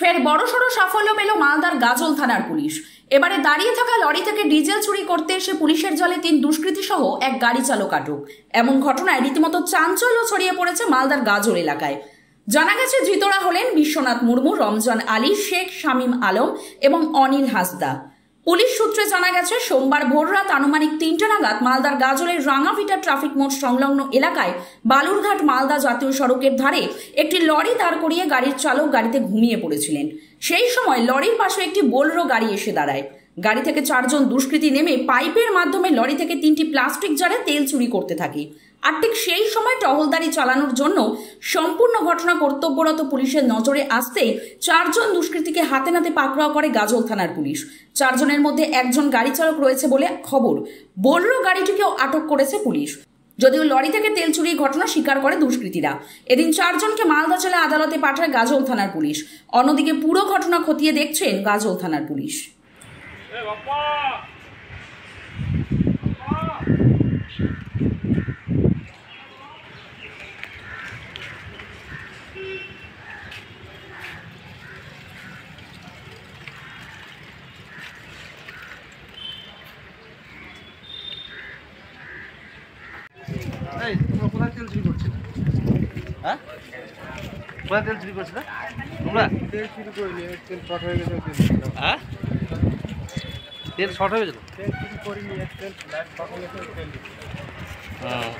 ফের বড়সড় সাফল্য পেল মালদার গাজল থানার পুলিশ। এবারে দাঁড়িয়ে থাকা লরি থেকে ডিজেল চুরি করতে এসে পুলিশের জালে 3 দুষ্কৃতী সহ এক গাড়ি চালক আটক। এমন ঘটনায় রীতিমতো চাঞ্চল্য ছড়িয়ে পড়েছে মালদার গাজল এলাকায়। জানা গেছে ধৃতরা হলেন বিশ্বনাথ মুর্মু, রমজান আলী, শেখ শামীম আলম এবং অনিল হাসদা। পুলিশ সূত্রে জানা গেছে সোমবার ভোররাত আনুমানিক 3টে নাগাদ মালদার গাজলের রাঙাভিটা ট্রাফিক মোড় সংলগ্ন এলাকায় বালুরঘাট মালদা জাতীয় সড়কের ধারে একটি লরি দাঁড় করিয়ে গাড়ির চালক গাড়িতে ঘুমিয়ে পড়েছিলেন। সেই সময় লরির পাশে একটি বোলেরো গাড়ি এসে দাঁড়ায়। গাড়ি থেকে 4 জন দুষ্কৃতী নেমে পাইপের মাধ্যমে লরি থেকে 3টি প্লাস্টিক জারে তেল চুরি করতে থাকে। আর ঠিক সেই সময় টহলদারি চালানোর জন্য সম্পূর্ণ ঘটনা কর্তব্যরত পুলিশের নজরে আসতেই 4 জন দুষ্কৃতীকে হাতে নাতে পাকড়াও করে গাজল থানার পুলিশ। 4 জনের মধ্যে একজন গাড়ি চালক রয়েছে বলে খবর। বোলেরো গাড়িটিকেও আটক করেছে পুলিশ, যদিও লরি থেকে তেল চুরির ঘটনা স্বীকার করে দুষ্কৃতীরা। এদিন 4 জনকে মালদা জেলা আদালতে পাঠায় গাজল থানার পুলিশ। অন্যদিকে পুরো ঘটনা খতিয়ে দেখছেন গাজল থানার পুলিশ। এই তোমরা কোথায় তেল চুরি করছিলে? হ্যাঁ, কোথায় তেল চুরি করছিলে তোমরা? তেল চুরি করিনি, তেল শর্ট হয়ে গেছে। হ্যাঁ, তেল শর্ট হয়ে গেছিল। তেল চুরি করিনি, তেল লাইট শর্ট হয়ে গেছে, তেল হ্যাঁ।